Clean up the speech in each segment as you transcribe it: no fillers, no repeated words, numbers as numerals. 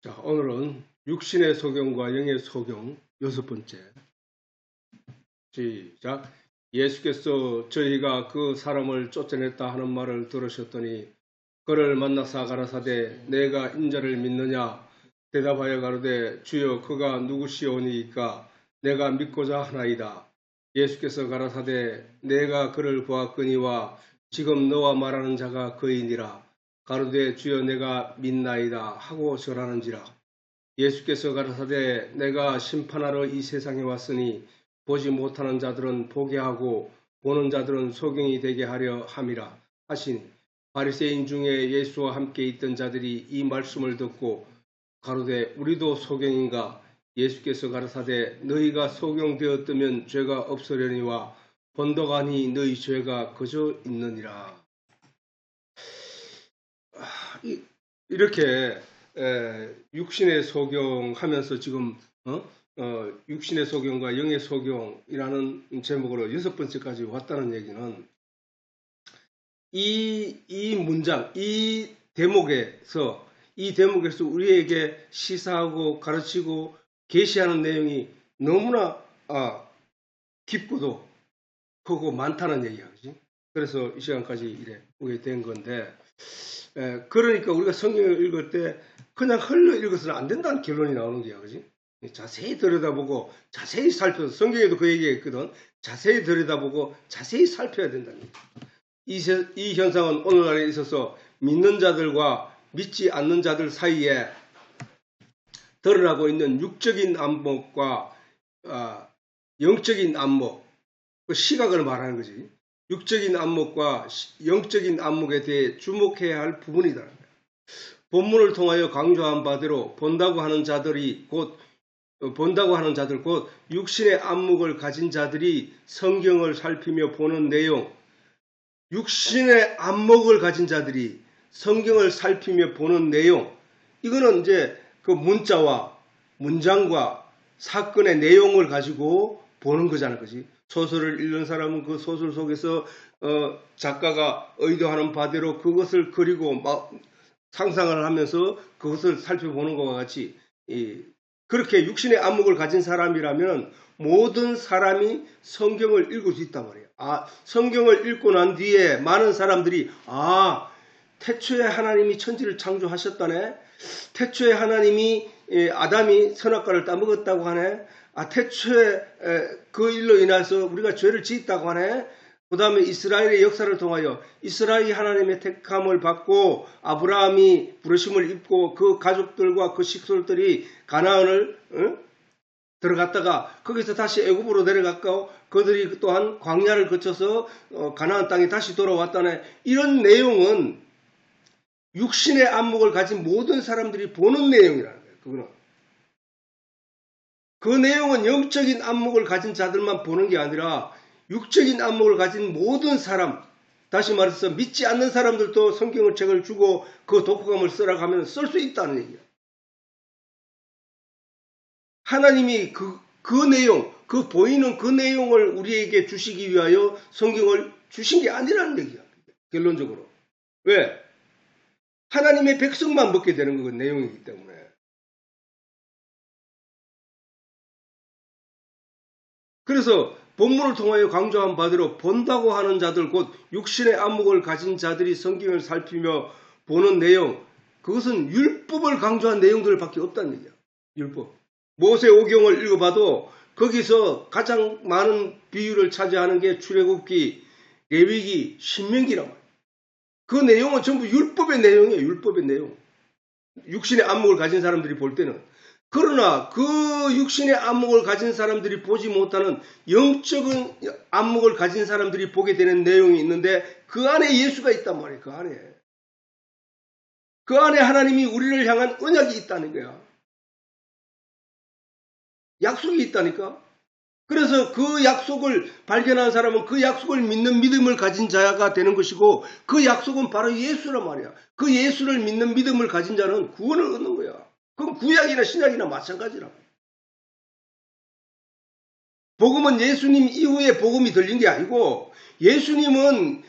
자, 오늘은 육신의 소경과 영의 소경 6번째. 시작. 예수께서 저희가 그 사람을 쫓아냈다 하는 말을 들으셨더니 그를 만나사 가라사대 내가 인자를 믿느냐 대답하여 가로되 주여 그가 누구시오니이까 내가 믿고자 하나이다. 예수께서 가라사대 내가 그를 보았거니와 지금 너와 말하는 자가 그이니라. 가로되 주여 내가 믿나이다 하고 절하는지라. 예수께서 가라사대 내가 심판하러 이 세상에 왔으니 보지 못하는 자들은 보게 하고 보는 자들은 소경이 되게 하려 함이라 하시니 바리새인 중에 예수와 함께 있던 자들이 이 말씀을 듣고 가로되 우리도 소경인가. 예수께서 가라사대 너희가 소경되었다면 죄가 없으려니와 본덕하니 너희 죄가 그저 있느니라. 이렇게 육신의 소경하면서 지금 육신의 소경과 영의 소경이라는 제목으로 6번째까지 왔다는 얘기는 이 문장, 이 대목에서 우리에게 시사하고 가르치고 계시하는 내용이 너무나 깊고도 크고 많다는 얘기야. 그렇지? 그래서 이 시간까지 이래 오게 된 건데 그러니까 우리가 성경을 읽을 때 그냥 흘러 읽어서는 안 된다는 결론이 나오는 거야. 그지? 자세히 들여다보고 자세히 살펴서 성경에도 그 얘기했거든. 자세히 들여다보고 자세히 살펴야 된다는 얘기야. 이 현상은 오늘날에 있어서 믿는 자들과 믿지 않는 자들 사이에 드러나고 있는 육적인 안목과 영적인 안목, 그 시각을 말하는 거지. 육적인 안목과 영적인 안목에 대해 주목해야 할 부분이다. 본문을 통하여 강조한 바대로 본다고 하는 자들 곧 육신의 안목을 가진 자들이 성경을 살피며 보는 내용, 육신의 안목을 가진 자들이 성경을 살피며 보는 내용, 이거는 이제 그 문자와 문장과 사건의 내용을 가지고 보는 거잖아, 그지? 소설을 읽는 사람은 그 소설 속에서 작가가 의도하는 바대로 그것을 그리고 상상을 하면서 그것을 살펴보는 것과 같이 그렇게 육신의 안목을 가진 사람이라면 모든 사람이 성경을 읽을 수 있단 말이에요. 성경을 읽고 난 뒤에 많은 사람들이 태초에 하나님이 천지를 창조하셨다네. 태초에 하나님이 아담이 선악과를 따먹었다고 하네. 태초에 그 일로 인해서 우리가 죄를 지었다고 하네. 그 다음에 이스라엘의 역사를 통하여 이스라엘이 하나님의 택함을 받고 아브라함이 부르심을 입고 그 가족들과 그 식솔들이 가나안을 들어갔다가 거기서 다시 애굽으로 내려갔고 그들이 또한 광야를 거쳐서 가나안 땅에 다시 돌아왔다네. 이런 내용은 육신의 안목을 가진 모든 사람들이 보는 내용이라는 거예요. 그 내용은 영적인 안목을 가진 자들만 보는 게 아니라 육적인 안목을 가진 모든 사람, 다시 말해서 믿지 않는 사람들도 성경의 책을 주고 그 독후감을 쓰라고 하면 쓸 수 있다는 얘기야. 하나님이 그 내용, 그 보이는 그 내용을 우리에게 주시기 위하여 성경을 주신 게 아니라는 얘기야. 결론적으로. 왜? 하나님의 백성만 먹게 되는 그 내용이기 때문에. 그래서 본문을 통하여 강조한 바대로 본다고 하는 자들 곧 육신의 안목을 가진 자들이 성경을 살피며 보는 내용, 그것은 율법을 강조한 내용들밖에 없다는 얘기야. 율법. 모세오경을 읽어봐도 거기서 가장 많은 비율을 차지하는 게 출애굽기, 레위기, 신명기란 말이야. 그 내용은 전부 율법의 내용이에요. 율법의 내용. 육신의 안목을 가진 사람들이 볼 때는. 그러나 그 육신의 안목을 가진 사람들이 보지 못하는 영적인 안목을 가진 사람들이 보게 되는 내용이 있는데 그 안에 예수가 있단 말이에요. 그 안에 하나님이 우리를 향한 언약이 있다는 거야. 약속이 있다니까. 그래서 그 약속을 발견한 사람은 그 약속을 믿는 믿음을 가진 자가 되는 것이고 그 약속은 바로 예수란 말이야. 그 예수를 믿는 믿음을 가진 자는 구원을 얻는 거야. 그건 구약이나 신약이나 마찬가지라고. 복음은 예수님 이후에 복음이 들린 게 아니고 예수님은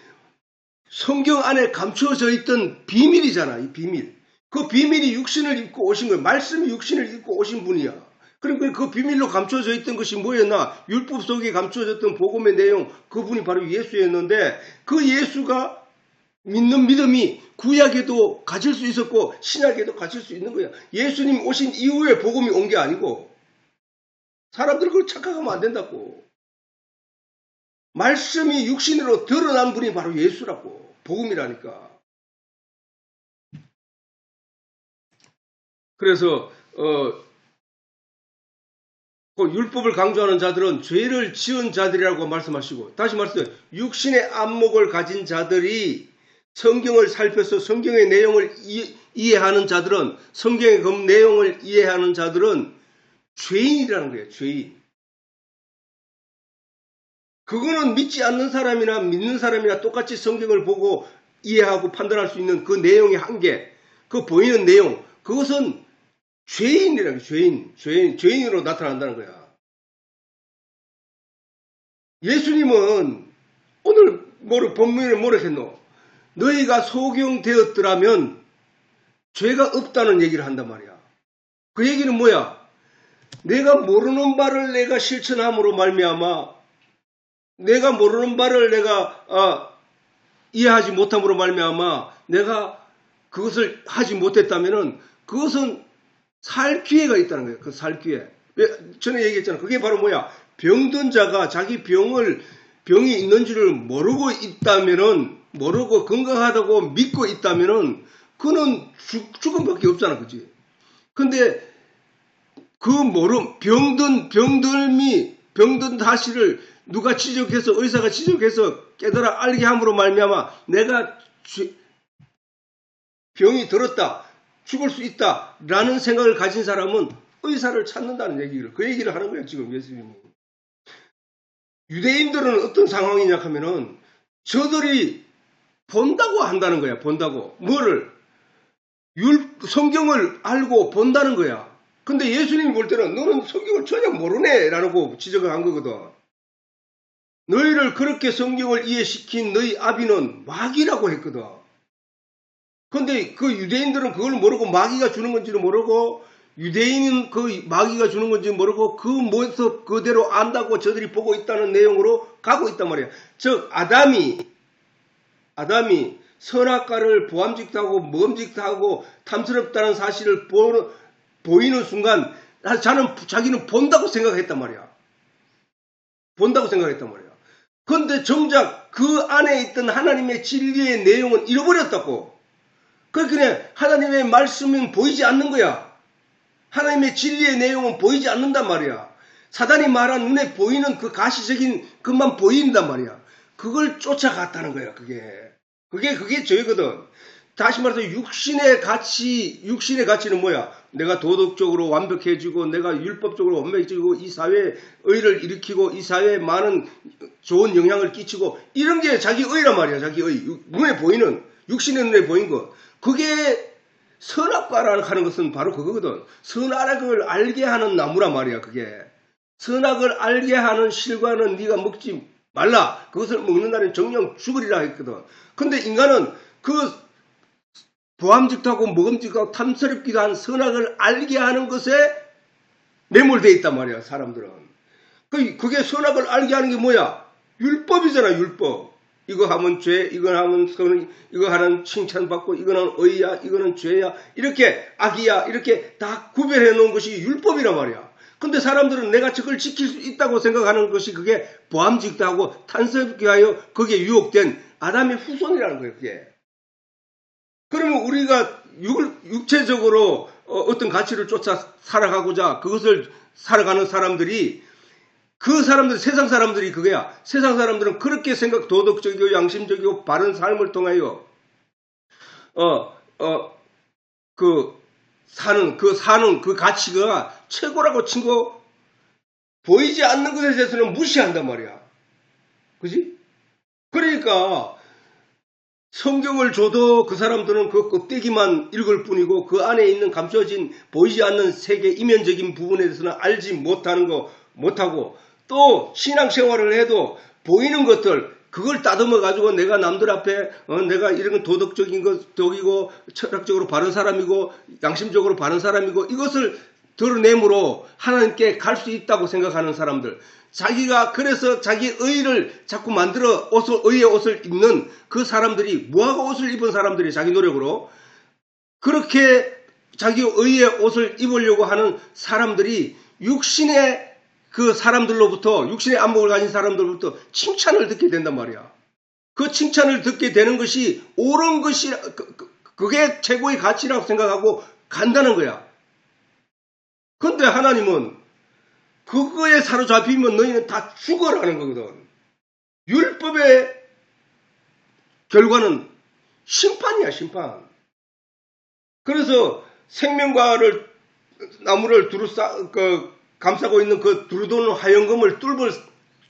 성경 안에 감추어져 있던 비밀이잖아. 이 비밀. 그 비밀이 육신을 입고 오신 거예요. 말씀이 육신을 입고 오신 분이야. 그러니까 그 비밀로 감춰져 있던 것이 뭐였나? 율법 속에 감춰졌던 복음의 내용, 그분이 바로 예수였는데 그 예수가 믿는 믿음이 구약에도 가질 수 있었고 신약에도 가질 수 있는 거야. 예수님 오신 이후에 복음이 온 게 아니고 사람들은 그걸 착각하면 안 된다고. 말씀이 육신으로 드러난 분이 바로 예수라고. 복음이라니까. 그래서 그 율법을 강조하는 자들은 죄를 지은 자들이라고 말씀하시고, 다시 말씀해요. 육신의 안목을 가진 자들이 성경을 살펴서 성경의 내용을 이해하는 자들은, 성경의 그 내용을 이해하는 자들은 죄인이라는 거예요. 죄인. 그거는 믿지 않는 사람이나 믿는 사람이나 똑같이 성경을 보고 이해하고 판단할 수 있는 그 내용의 한계, 그 보이는 내용, 그것은 죄인이라는 거예요. 죄인으로 나타난다는 거야. 예수님은 오늘 본문에 뭐라 했노? 너희가 소경되었더라면 죄가 없다는 얘기를 한단 말이야. 그 얘기는 뭐야? 내가 모르는 바를 내가 실천함으로 말미암아, 내가 모르는 바를 내가 이해하지 못함으로 말미암아 내가 그것을 하지 못했다면은 그것은 살 기회가 있다는 거예요. 그 살 기회. 전에 얘기했잖아. 그게 바로 뭐야? 병든 자가 자기 병이 있는지를 모르고 있다면은, 모르고 건강하다고 믿고 있다면은 그는 죽음밖에 없잖아. 그지? 근데 그 병든 사실을 누가 지적해서, 의사가 지적해서 깨달아 알게 함으로 말미암아 내가 병이 들었다, 죽을 수 있다 라는 생각을 가진 사람은 의사를 찾는다는 얘기를, 그 얘기를 하는 거예요. 지금 예수님은. 유대인들은 어떤 상황이냐 하면은 저들이 본다고 한다는 거야. 본다고. 뭐를? 성경을 알고 본다는 거야. 근데 예수님이 볼 때는 너는 성경을 전혀 모르네 라고 지적을 한 거거든. 너희를 그렇게 성경을 이해시킨 너희 아비는 마귀라고 했거든. 근데 그 유대인들은 그걸 모르고 마귀가 주는 건지를 모르고, 유대인은 그 마귀가 주는 건지 모르고 그 모습 그대로 안다고 저들이 보고 있다는 내용으로 가고 있단 말이야. 즉 아담이 선악과를 보암직하고 먹음직하고 탐스럽다는 사실을 보이는 순간 자기는 본다고 생각했단 말이야. 본다고 생각했단 말이야. 그런데 정작 그 안에 있던 하나님의 진리의 내용은 잃어버렸다고. 그러니까 하나님의 말씀은 보이지 않는 거야. 하나님의 진리의 내용은 보이지 않는단 말이야. 사단이 말한 눈에 보이는 그 가시적인 것만 보인단 말이야. 그걸 쫓아갔다는 거야. 그게 죄거든. 다시 말해서 육신의 가치는 뭐야? 내가 도덕적으로 완벽해지고, 내가 율법적으로 완벽해지고, 이 사회에 의를 일으키고, 이 사회에 많은 좋은 영향을 끼치고, 이런 게 자기 의란 말이야. 자기 의. 눈에 보이는, 육신의 눈에 보인 것. 그게 선악과라고 하는 것은 바로 그거거든. 선악을 알게 하는 나무란 말이야. 그게. 선악을 알게 하는 실과는 네가 먹지 말라. 그것을 먹는다는 정령 죽으리라 했거든. 근데 인간은 그 보암직하고 먹음직하고 탐스럽기도 한 선악을 알게 하는 것에 매몰되어 있단 말이야. 사람들은. 그게 선악을 알게 하는 게 뭐야? 율법이잖아. 율법. 이거 하면 죄, 이거 하면 선, 이거 하는 칭찬받고, 이거는 의야, 이거는 죄야, 이렇게 악이야, 이렇게 다 구별해 놓은 것이 율법이란 말이야. 근데 사람들은 내가 저걸 지킬 수 있다고 생각하는 것이 그게 보암직하고 탐스럽게 하여 거기에 유혹된 아담의 후손이라는 거예요. 그게. 그러면 우리가 육체적으로 어떤 가치를 쫓아 살아가고자 그것을 살아가는 사람들이, 그 사람들, 세상 사람들이 그거야. 세상 사람들은 그렇게 도덕적이고 양심적이고 바른 삶을 통하여 사는 그 가치가 최고라고 치고 보이지 않는 것에 대해서는 무시한단 말이야. 그지? 그러니까 성경을 줘도 그 사람들은 그 껍데기만 읽을 뿐이고 그 안에 있는 감춰진 보이지 않는 세계 이면적인 부분에 대해서는 알지 못하고 또 신앙생활을 해도 보이는 것들, 그걸 따듬어 가지고 내가 남들 앞에 내가 이런 건 도덕적인 것이고 철학적으로 바른 사람이고 양심적으로 바른 사람이고 이것을 드러내므로 하나님께 갈 수 있다고 생각하는 사람들, 자기가 그래서 자기 의를 자꾸 만들어 의의 옷을 입는 그 사람들이, 무화과 옷을 입은 사람들이 자기 노력으로 그렇게 자기 의의 옷을 입으려고 하는 사람들이 육신의 그 사람들로부터, 육신의 안목을 가진 사람들로부터 칭찬을 듣게 된단 말이야. 그 칭찬을 듣게 되는 것이 옳은 것이, 그게 최고의 가치라고 생각하고 간다는 거야. 근데 하나님은 그거에 사로잡히면 너희는 다 죽어라는 거거든. 율법의 결과는 심판이야, 심판. 그래서 생명과를 나무를 감싸고 있는 그 두루도는 화영검을 뚫을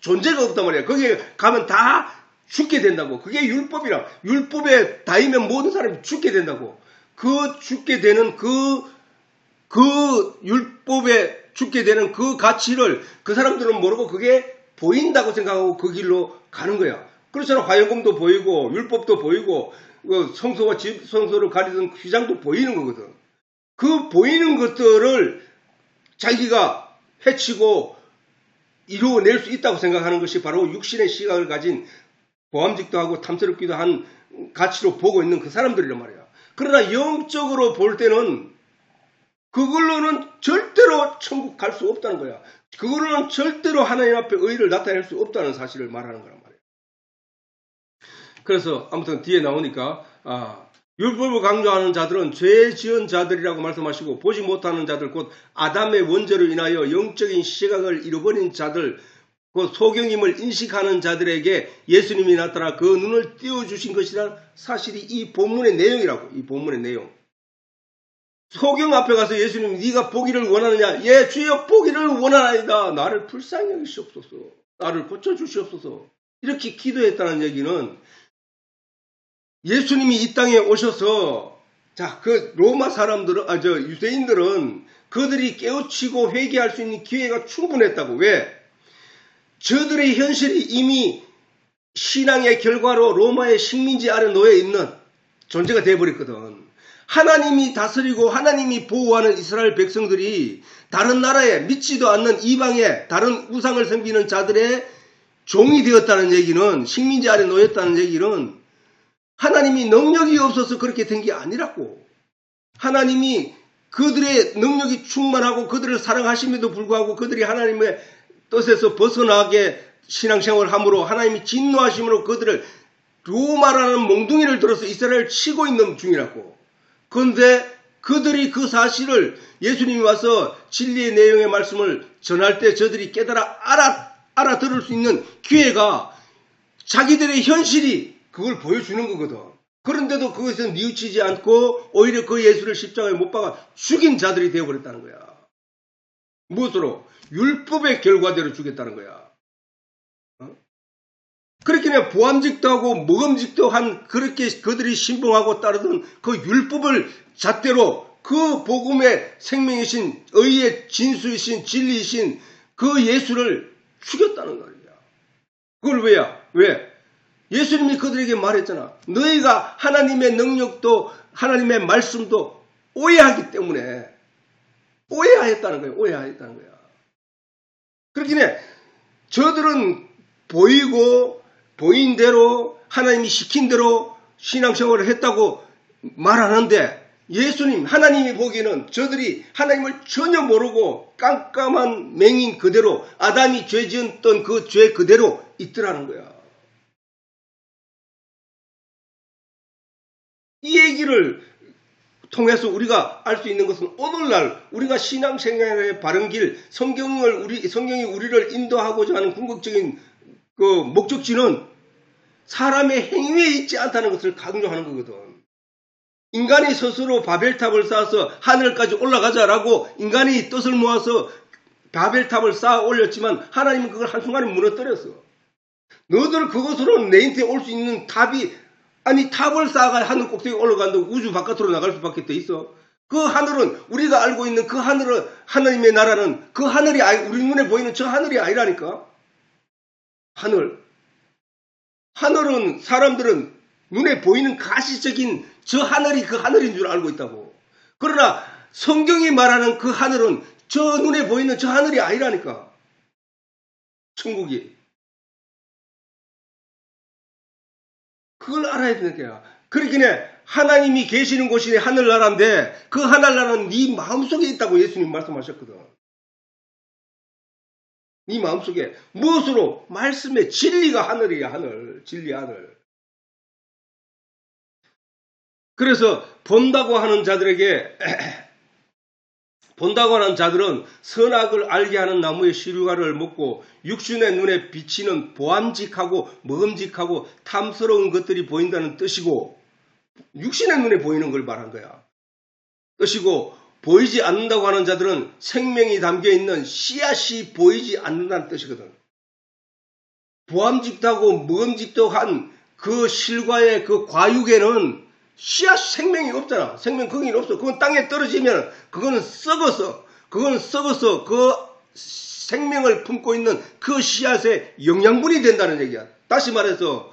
존재가 없단 말이야. 거기에 가면 다 죽게 된다고. 그게 율법이라. 율법에 닿으면 모든 사람이 죽게 된다고. 그 죽게 되는 그 율법에 죽게 되는 그 가치를 그 사람들은 모르고 그게 보인다고 생각하고 그 길로 가는 거야. 그렇잖아. 화영검도 보이고 율법도 보이고 성소와 성소를 가리던 휘장도 보이는 거거든. 그 보이는 것들을 자기가 해치고 이루어낼 수 있다고 생각하는 것이 바로 육신의 시각을 가진 보암직도 하고 탐스럽기도 한 가치로 보고 있는 그 사람들이란 말이야. 그러나 영적으로 볼 때는 그걸로는 절대로 천국 갈 수 없다는 거야. 그걸로는 절대로 하나님 앞에 의를 나타낼 수 없다는 사실을 말하는 거란 말이야. 그래서 아무튼 뒤에 나오니까 율법을 강조하는 자들은 죄 지은 자들이라고 말씀하시고, 보지 못하는 자들, 곧 아담의 원죄로 인하여 영적인 시각을 잃어버린 자들, 곧 소경임을 인식하는 자들에게 예수님이 나타나 그 눈을 띄워주신 것이란 사실이 이 본문의 내용이라고. 이 본문의 내용. 소경 앞에 가서 예수님, 네가 보기를 원하느냐? 예, 주여 보기를 원하나이다. 나를 불쌍히 여기시옵소서. 나를 고쳐주시옵소서. 이렇게 기도했다는 얘기는 예수님이 이 땅에 오셔서, 그 로마 사람들은, 유대인들은 그들이 깨우치고 회개할 수 있는 기회가 충분했다고. 왜? 저들의 현실이 이미 신앙의 결과로 로마의 식민지 아래 놓여 있는 존재가 되어버렸거든. 하나님이 다스리고 하나님이 보호하는 이스라엘 백성들이 다른 나라에, 믿지도 않는 이방에 다른 우상을 섬기는 자들의 종이 되었다는 얘기는, 식민지 아래 놓였다는 얘기는 하나님이 능력이 없어서 그렇게 된 게 아니라고. 하나님이 그들의 능력이 충만하고 그들을 사랑하심에도 불구하고 그들이 하나님의 뜻에서 벗어나게 신앙생활을 함으로 하나님이 진노하심으로 그들을 로마라는 몽둥이를 들어서 이스라엘을 치고 있는 중이라고. 그런데 그들이 그 사실을 예수님이 와서 진리의 내용의 말씀을 전할 때 저들이 깨달아 알아들을 수 있는 기회가 자기들의 현실이 그걸 보여주는 거거든. 그런데도 그것은 뉘우치지 않고 오히려 그 예수를 십자가에 못 박아 죽인 자들이 되어버렸다는 거야. 무엇으로? 율법의 결과대로 죽였다는 거야. 그렇게 그냥 보암직도 하고 모금직도 한, 그렇게 그들이 신봉하고 따르던 그 율법을 잣대로 그 복음의 생명이신, 의의 진수이신, 진리이신 그 예수를 죽였다는 거야. 그걸 왜야? 왜? 예수님이 그들에게 말했잖아. 너희가 하나님의 능력도 하나님의 말씀도 오해하기 때문에 오해하였다는 거야. 오해하였다는 거야. 그렇긴 저들은 보인 대로 하나님이 시킨 대로 신앙생활을 했다고 말하는데, 예수님, 하나님이 보기에는 저들이 하나님을 전혀 모르고 깜깜한 맹인 그대로, 아담이 죄 지었던 그 죄 그대로 있더라는 거야. 이 얘기를 통해서 우리가 알 수 있는 것은, 오늘날 우리가 신앙생활의 바른 길, 성경이 우리를 인도하고자 하는 궁극적인 그 목적지는 사람의 행위에 있지 않다는 것을 강조하는 거거든. 인간이 스스로 바벨탑을 쌓아서 하늘까지 올라가자라고 인간이 뜻을 모아서 바벨탑을 쌓아 올렸지만 하나님은 그걸 한순간에 무너뜨렸어. 너들 그것으로 내 인생에 올 수 있는 답이, 아니 탑을 쌓아가 하늘 꼭대기 올라간다고 우주 바깥으로 나갈 수밖에 돼 있어. 그 하늘은, 우리가 알고 있는 그 하늘은, 하나님의 나라는 그 하늘이 우리 눈에 보이는 저 하늘이 아니라니까. 하늘은 사람들은 눈에 보이는 가시적인 저 하늘이 그 하늘인 줄 알고 있다고. 그러나 성경이 말하는 그 하늘은 저 눈에 보이는 저 하늘이 아니라니까. 천국이. 그걸 알아야 되는 거야. 그러기에 하나님이 계시는 곳이 하늘나라인데 그 하늘나라는 네 마음속에 있다고 예수님 말씀하셨거든. 네 마음속에. 무엇으로? 말씀의 진리가 하늘이야. 하늘. 진리 하늘. 그래서 본다고 하는 자들에게 본다고 하는 자들은 선악을 알게 하는 나무의 시류가를 먹고 육신의 눈에 비치는 보암직하고 먹음직하고 탐스러운 것들이 보인다는 뜻이고, 육신의 눈에 보이는 걸 말한 거야. 뜻이고, 보이지 않는다고 하는 자들은 생명이 담겨있는 씨앗이 보이지 않는다는 뜻이거든. 보암직하고 먹음직도 한 그 실과의 그 과육에는 씨앗 생명이 없잖아. 생명 거기는 없어. 그건 땅에 떨어지면 그거는 썩어서 그 생명을 품고 있는 그 씨앗의 영양분이 된다는 얘기야. 다시 말해서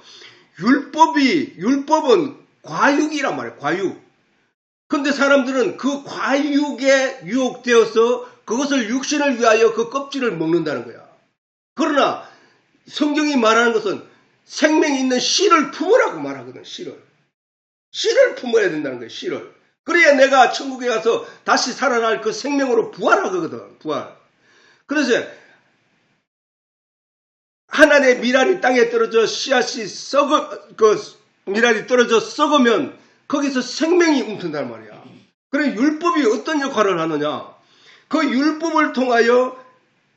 율법은 과육이란 말이야. 과육. 근데 사람들은 그 과육에 유혹되어서 그것을 육신을 위하여 그 껍질을 먹는다는 거야. 그러나 성경이 말하는 것은 생명이 있는 씨를 품으라고 말하거든. 씨를 품어야 된다는 거예요. 씨를. 그래야 내가 천국에 가서 다시 살아날 그 생명으로 부활하거든. 부활. 그래서 하나님의 미랄이 땅에 떨어져 씨앗이 미랄이 떨어져 썩으면 거기서 생명이 움튼단 말이야. 그래 율법이 어떤 역할을 하느냐? 그 율법을 통하여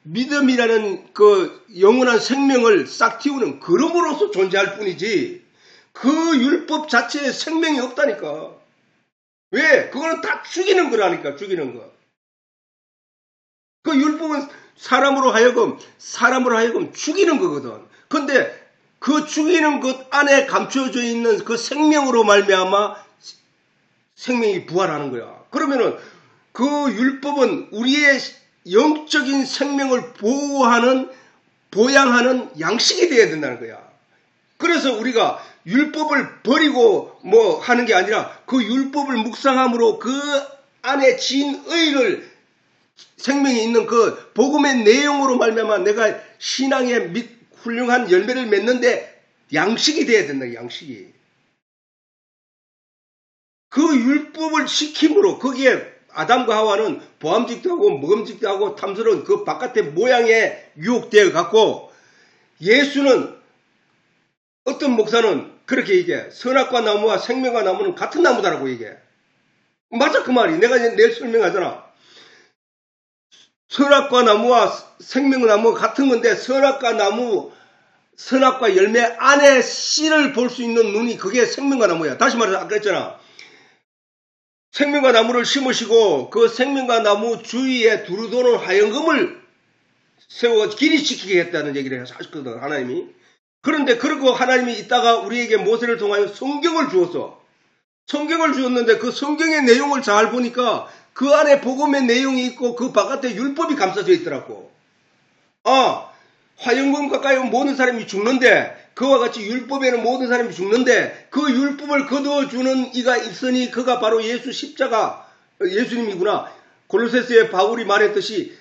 믿음이라는 그 영원한 생명을 싹 틔우는 그름으로서 존재할 뿐이지 그 율법 자체에 생명이 없다니까. 왜? 그거는 다 죽이는 거라니까. 죽이는 거. 그 율법은 사람으로 하여금 죽이는 거거든. 근데 그 죽이는 것 안에 감춰져 있는 그 생명으로 말미암아 생명이 부활하는 거야. 그러면은 그 율법은 우리의 영적인 생명을 보양하는 양식이 되어야 된다는 거야. 그래서 우리가 율법을 버리고 뭐 하는 게 아니라 그 율법을 묵상함으로 그 안에 진의를 생명이 있는 그 복음의 내용으로 말미암아 내가 신앙의 훌륭한 열매를 맺는데 양식이 돼야 된다. 양식이. 그 율법을 지킴으로 거기에 아담과 하와는 보암직도 하고 먹음직도 하고 탐스러운 그 바깥의 모양에 유혹되어 갖고 예수는 어떤 목사는 그렇게 얘기해. 선악과 나무와 생명과 나무는 같은 나무다라고 얘기해. 맞아 그 말이. 내가 내일 설명하잖아. 선악과 나무와 생명과 나무가 같은 건데 선악과 열매 안에 씨를 볼 수 있는 눈이 그게 생명과 나무야. 다시 말해서 아까 했잖아. 생명과 나무를 심으시고 그 생명과 나무 주위에 두루도는 화영금을 세워 길이 지키겠다는 얘기를 하셨거든. 하나님이. 그런데 그러고 하나님이 있다가 우리에게 모세를 통하여 성경을 주었어. 성경을 주었는데 그 성경의 내용을 잘 보니까 그 안에 복음의 내용이 있고 그 바깥에 율법이 감싸져 있더라고. 화영금 가까이 오면 모든 사람이 죽는데 그와 같이 율법에는 모든 사람이 죽는데 그 율법을 거두어주는 이가 있으니 그가 바로 예수 십자가 예수님이구나. 골로새서에 바울이 말했듯이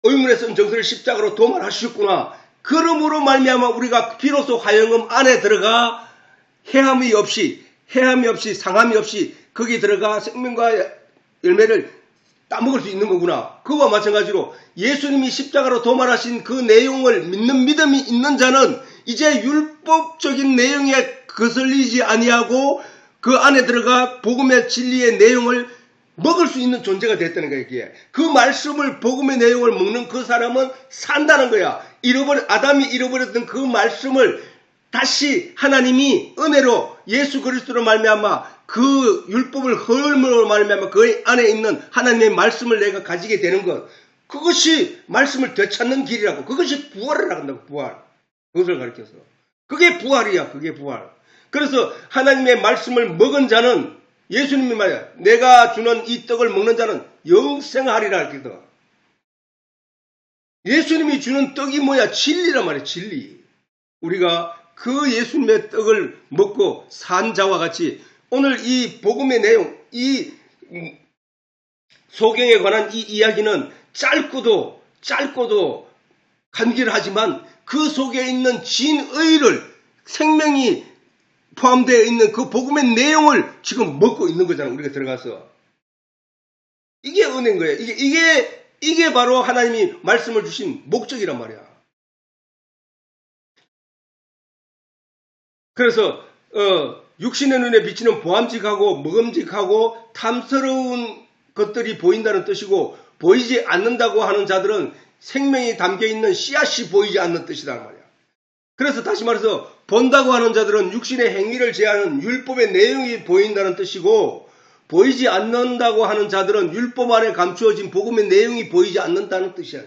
의문에 쓴 정서를 십자가로 도말하셨구나. 그러므로 말미암아 우리가 비로소 화영금 안에 들어가 해함이 없이 상함이 없이 거기 들어가 생명과 열매를 따먹을 수 있는 거구나. 그와 마찬가지로 예수님이 십자가로 도말하신 그 내용을 믿는 믿음이 있는 자는 이제 율법적인 내용에 거슬리지 아니하고 그 안에 들어가 복음의 진리의 내용을 먹을 수 있는 존재가 됐다는 거야. 이게. 그 말씀을 복음의 내용을 먹는 그 사람은 산다는 거야. 아담이 잃어버렸던 그 말씀을 다시 하나님이 은혜로 예수 그리스도로 말미암아 그 율법을 허물로 말미암아 그 안에 있는 하나님의 말씀을 내가 가지게 되는 것. 그것이 말씀을 되찾는 길이라고. 그것이 부활을 한다고. 부활. 그것을 가르쳐서. 그게 부활이야. 그게 부활. 그래서 하나님의 말씀을 먹은 자는 예수님이 말이야. 내가 주는 이 떡을 먹는 자는 영생하리라 했거든. 예수님이 주는 떡이 뭐야? 진리란 말이야. 진리. 우리가 그 예수님의 떡을 먹고 산 자와 같이 오늘 이 복음의 내용, 이 소경에 관한 이 이야기는 짧고도 간결하지만 그 속에 있는 진의를, 생명이 포함되어 있는 그 복음의 내용을 지금 먹고 있는 거잖아. 우리가 들어가서. 이게 은혜인 거예요. 이게 바로 하나님이 말씀을 주신 목적이란 말이야. 그래서 육신의 눈에 비치는 보암직하고 먹음직하고 탐스러운 것들이 보인다는 뜻이고, 보이지 않는다고 하는 자들은 생명이 담겨있는 씨앗이 보이지 않는 뜻이란 말이야. 그래서 다시 말해서 본다고 하는 자들은 육신의 행위를 제하는 율법의 내용이 보인다는 뜻이고, 보이지 않는다고 하는 자들은 율법 안에 감추어진 복음의 내용이 보이지 않는다는 뜻이야.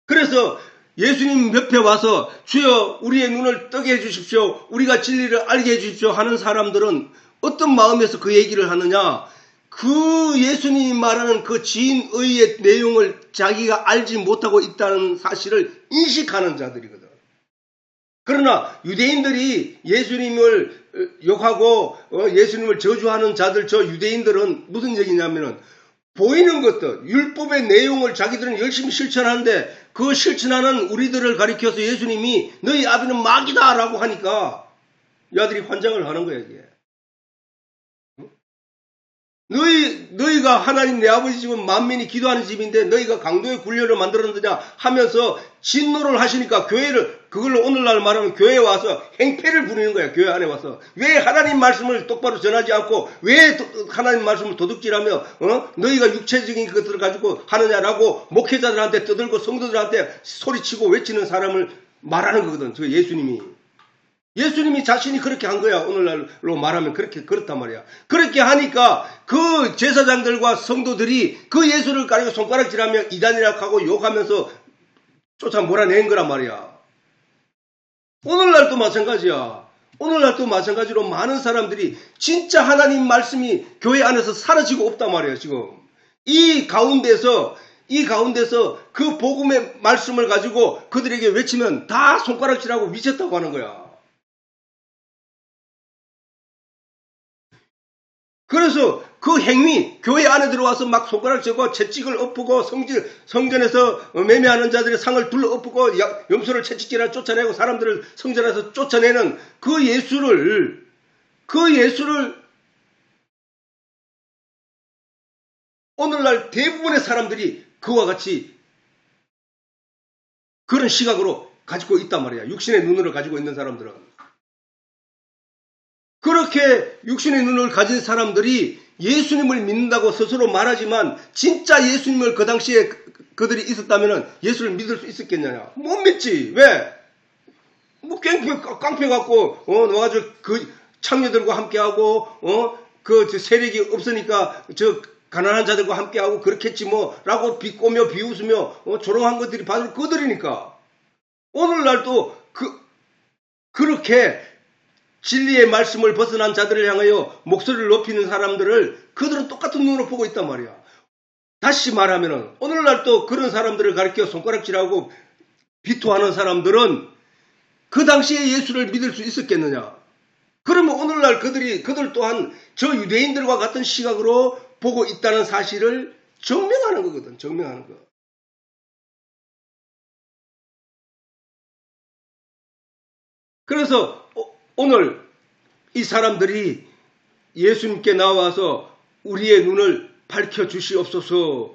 그래서 예수님 옆에 와서 주여 우리의 눈을 뜨게 해주십시오, 우리가 진리를 알게 해주십시오 하는 사람들은 어떤 마음에서 그 얘기를 하느냐? 그 예수님이 말하는 그 진의의 내용을 자기가 알지 못하고 있다는 사실을 인식하는 자들이거든. 그러나 유대인들이 예수님을 욕하고 예수님을 저주하는 자들, 저 유대인들은 무슨 얘기냐면은 보이는 것들, 율법의 내용을 자기들은 열심히 실천하는데 그 실천하는 우리들을 가리켜서 예수님이 너희 아비는 마귀다 라고 하니까 이 아들이 환장을 하는 거야, 이게. 너희가 하나님 내 아버지 집은 만민이 기도하는 집인데 너희가 강도의 굴려를 만들었느냐 하면서 진노를 하시니까 교회를, 그걸로 오늘날 말하면 교회에 와서 행패를 부리는 거야. 교회 안에 와서 왜 하나님 말씀을 똑바로 전하지 않고 왜 하나님 말씀을 도둑질하며 너희가 육체적인 것들을 가지고 하느냐라고 목회자들한테 떠들고 성도들한테 소리치고 외치는 사람을 말하는 거거든. 저 예수님이 자신이 그렇게 한 거야. 오늘날로 말하면 그렇단 말이야. 그렇게 하니까 그 제사장들과 성도들이 그 예수를 가리고 손가락질하며 이단이라고 하고 욕하면서 쫓아 몰아낸 거란 말이야. 오늘날도 마찬가지야. 오늘날도 마찬가지로 많은 사람들이 진짜 하나님 말씀이 교회 안에서 사라지고 없단 말이야, 지금. 이 가운데서 그 복음의 말씀을 가지고 그들에게 외치면 다 손가락질하고 미쳤다고 하는 거야. 그래서 그 행위, 교회 안에 들어와서 막 손가락 쥐고 채찍을 엎고 성전에서 매매하는 자들의 상을 둘러 엎고 염소를 채찍질하여 쫓아내고 사람들을 성전에서 쫓아내는 그 예수를 오늘날 대부분의 사람들이 그와 같이 그런 시각으로 가지고 있단 말이야. 육신의 눈으로 가지고 있는 사람들은. 그렇게 육신의 눈을 가진 사람들이 예수님을 믿는다고 스스로 말하지만 진짜 예수님을 그 당시에 그들이 있었다면 예수를 믿을 수 있었겠느냐? 못 믿지. 왜? 뭐 깡패 갖고 와가지고 그 창녀들과 함께하고 그 세력이 없으니까 저 가난한 자들과 함께하고 그렇겠지 뭐라고 비꼬며 비웃으며 조롱한 것들이 바로 그들이니까. 오늘날도 그렇게 진리의 말씀을 벗어난 자들을 향하여 목소리를 높이는 사람들을 그들은 똑같은 눈으로 보고 있단 말이야. 다시 말하면 오늘날도 그런 사람들을 가리켜 손가락질하고 비토하는 사람들은 그 당시에 예수를 믿을 수 있었겠느냐? 그러면 오늘날 그들 또한 저 유대인들과 같은 시각으로 보고 있다는 사실을 증명하는 거거든. 증명하는 거. 그래서 오늘 이 사람들이 예수님께 나와서 우리의 눈을 밝혀주시옵소서라고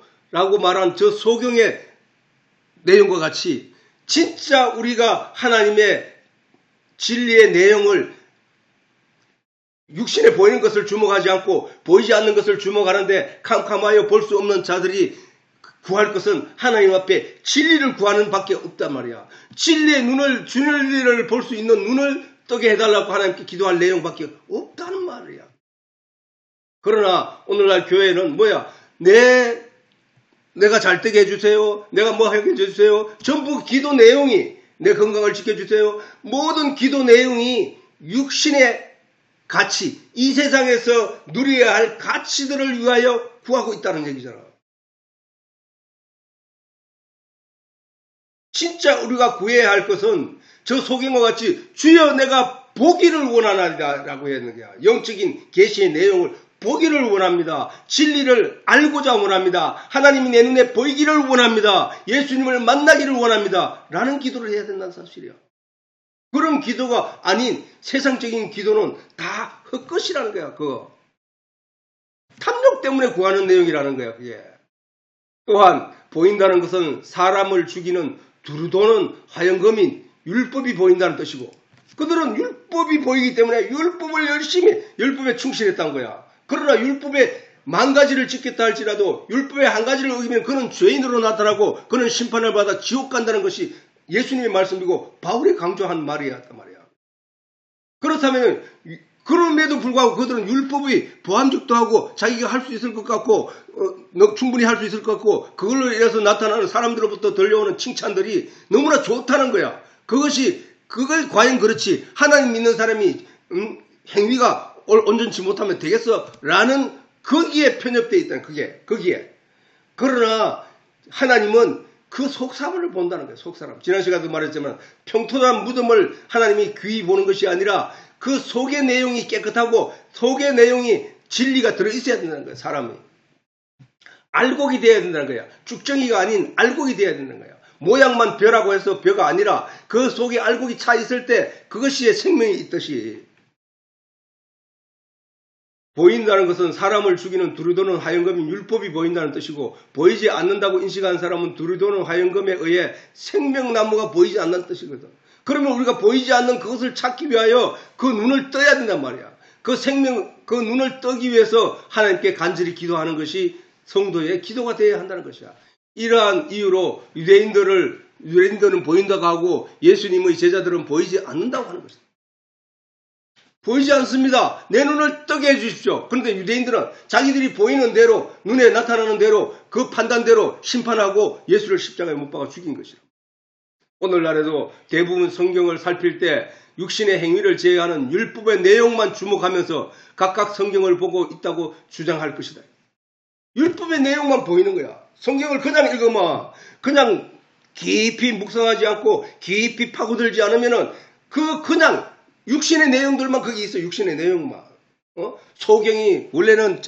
말한 저 소경의 내용과 같이 진짜 우리가 하나님의 진리의 내용을 육신에 보이는 것을 주목하지 않고 보이지 않는 것을 주목하는데 캄캄하여 볼 수 없는 자들이 구할 것은 하나님 앞에 진리를 구하는 밖에 없단 말이야. 진리의 눈을, 진리를 볼 수 있는 눈을 뜨게 해달라고 하나님께 기도할 내용밖에 없다는 말이야. 그러나 오늘날 교회는 뭐야? 내가 잘 뜨게 해주세요. 내가 뭐 하게 해주세요. 전부 기도 내용이 내 건강을 지켜주세요. 모든 기도 내용이 육신의 가치, 이 세상에서 누려야 할 가치들을 위하여 구하고 있다는 얘기잖아. 진짜 우리가 구해야 할 것은 저 소경과 같이 주여 내가 보기를 원하나이다라고 했는 거야. 영적인 계시의 내용을 보기를 원합니다. 진리를 알고자 원합니다. 하나님이 내 눈에 보이기를 원합니다. 예수님을 만나기를 원합니다. 라는 기도를 해야 된다는 사실이야. 그런 기도가 아닌 세상적인 기도는 다 헛것이라는 거야. 그거. 탐욕 때문에 구하는 내용이라는 거야. 그게. 또한 보인다는 것은 사람을 죽이는 두루도는 화영검인 율법이 보인다는 뜻이고, 그들은 율법이 보이기 때문에 율법을 열심히 율법에 충실했다는 거야. 그러나 율법에 만 가지를 지켰다 할지라도 율법의 한 가지를 어기면 그는 죄인으로 나타나고 그는 심판을 받아 지옥 간다는 것이 예수님의 말씀이고 바울이 강조한 말이었단 말이야. 그렇다면 그럼에도 불구하고 그들은 율법이 보완적도 하고 자기가 할 수 있을 것 같고 충분히 할 수 있을 것 같고 그걸로 인해서 나타나는 사람들로부터 들려오는 칭찬들이 너무나 좋다는 거야. 그걸 과연 그렇지 하나님 믿는 사람이 행위가 온전치 못하면 되겠어? 라는 거기에 편협되어 있다는 거기에. 그러나 하나님은 그 속사람을 본다는 거예요. 속사람. 지난 시간에도 말했지만 평토한 무덤을 하나님이 귀히 보는 것이 아니라 그 속의 내용이 깨끗하고 속의 내용이 진리가 들어있어야 된다는 거예요. 사람이. 알곡이 되어야 된다는 거예요. 죽정이가 아닌 알곡이 되어야 된다는 거예요. 모양만 벼라고 해서 벼가 아니라 그 속에 알곡이 차 있을 때 그것이 생명이 있듯이. 보인다는 것은 사람을 죽이는 두루도는 화영검인 율법이 보인다는 뜻이고 보이지 않는다고 인식하는 사람은 두루도는 화영검에 의해 생명나무가 보이지 않는 뜻이거든. 그러면 우리가 보이지 않는 그것을 찾기 위하여 그 눈을 떠야 된단 말이야. 그 눈을 뜨기 위해서 하나님께 간절히 기도하는 것이 성도의 기도가 되어야 한다는 것이야. 이러한 이유로 유대인들은 보인다고 하고 예수님의 제자들은 보이지 않는다고 하는 것이다. 보이지 않습니다. 내 눈을 뜨게 해주십시오. 그런데 유대인들은 자기들이 보이는 대로 눈에 나타나는 대로 그 판단대로 심판하고 예수를 십자가에 못 박아 죽인 것이다. 오늘날에도 대부분 성경을 살필 때 육신의 행위를 제외하는 율법의 내용만 주목하면서 각각 성경을 보고 있다고 주장할 것이다. 율법의 내용만 보이는 거야. 성경을 그냥 읽으면 그냥 깊이 묵상하지 않고 깊이 파고들지 않으면은 그냥 육신의 내용들만 거기 있어. 육신의 내용만. 소경이 원래는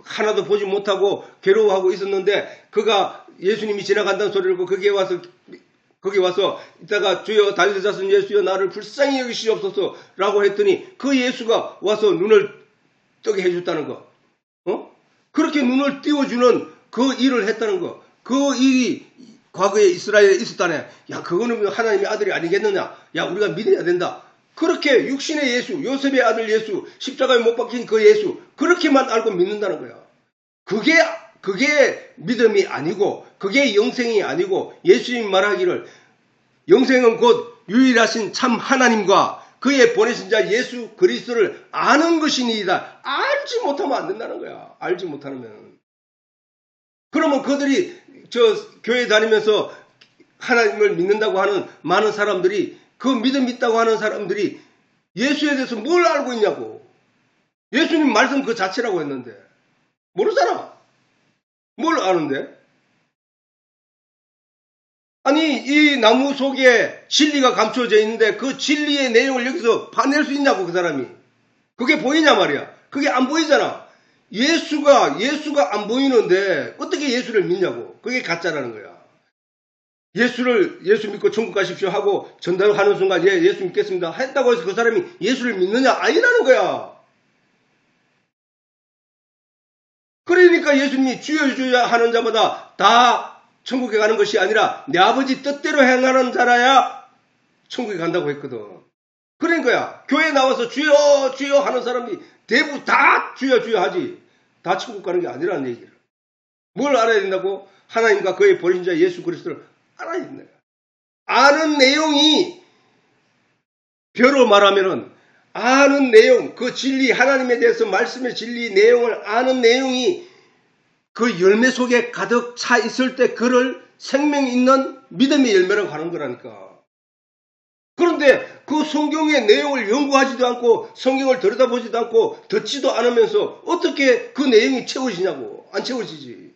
하나도 보지 못하고 괴로워하고 있었는데 그가 예수님이 지나간다는 소리를 듣고 거기 와서 이따가 주여 다윗의 자손 예수여 나를 불쌍히 여기시옵소서 라고 했더니 그 예수가 와서 눈을 뜨게 해줬다는 거. 그렇게 눈을 띄워주는 그 일을 했다는 거. 그 일이 과거에 이스라엘에 있었다네. 야, 그거는 하나님의 아들이 아니겠느냐. 야, 우리가 믿어야 된다. 그렇게 육신의 예수, 요셉의 아들 예수, 십자가에 못 박힌 그 예수, 그렇게만 알고 믿는다는 거야. 그게 믿음이 아니고, 그게 영생이 아니고, 예수님 말하기를, 영생은 곧 유일하신 참 하나님과 그의 보내신 자 예수 그리스도를 아는 것이니이다. 알지 못하면 안 된다는 거야. 알지 못하면. 그러면 그들이 교회 다니면서 하나님을 믿는다고 하는 많은 사람들이 그 믿음 있다고 하는 사람들이 예수에 대해서 뭘 알고 있냐고. 예수님 말씀 그 자체라고 했는데 모르잖아. 뭘 아는데? 아니 이 나무 속에 진리가 감춰져 있는데 그 진리의 내용을 여기서 파낼 수 있냐고 그 사람이. 그게 보이냐 말이야. 그게 안 보이잖아. 예수가 안 보이는데 어떻게 예수를 믿냐고. 그게 가짜라는 거야. 예수 믿고 천국 가십시오 하고 전달하는 순간 예수 믿겠습니다 했다고 해서 그 사람이 예수를 믿느냐? 아니라는 거야. 그러니까 예수님이 주여 주여 하는 자마다 다 천국에 가는 것이 아니라 내 아버지 뜻대로 행하는 자라야 천국에 간다고 했거든. 그러니까야 교회에 나와서 주여 주여 하는 사람이 대부분 다 주여 주여 하지. 다 천국 가는 게 아니라는 얘기를. 뭘 알아야 된다고? 하나님과 그의 보내신 자 예수 그리스도를 알아야 된다. 아는 내용이 벼로 말하면은 아는 내용, 그 진리, 하나님에 대해서 말씀의 진리 내용을 아는 내용이 그 열매 속에 가득 차 있을 때 그를 생명 있는 믿음의 열매라고 하는 거라니까. 그런데 그 성경의 내용을 연구하지도 않고 성경을 들여다보지도 않고 듣지도 않으면서 어떻게 그 내용이 채워지냐고. 안 채워지지.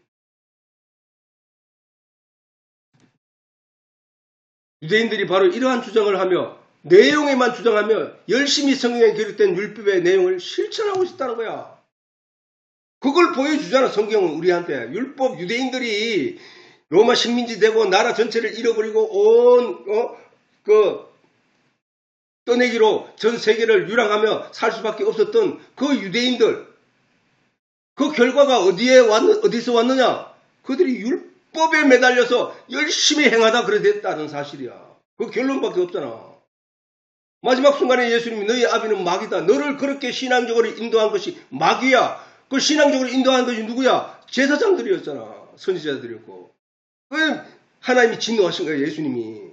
유대인들이 바로 이러한 주장을 하며 내용에만 주장하며 열심히 성경에 기록된 율법의 내용을 실천하고 있다는 거야. 그걸 보여주잖아. 성경은 우리한테. 율법 유대인들이 로마 식민지 되고 나라 전체를 잃어버리고 떠내기로 전 세계를 유랑하며 살 수밖에 없었던 그 유대인들, 그 결과가 어디서 왔느냐? 그들이 율법에 매달려서 열심히 행하다 그래 됐다는 사실이야. 그 결론밖에 없잖아. 마지막 순간에 예수님이 너희 아비는 마귀다. 너를 그렇게 신앙적으로 인도한 것이 마귀야. 그 신앙적으로 인도한 것이 누구야? 제사장들이었잖아. 선지자들이었고. 하나님이 진노하신 거예요. 예수님이.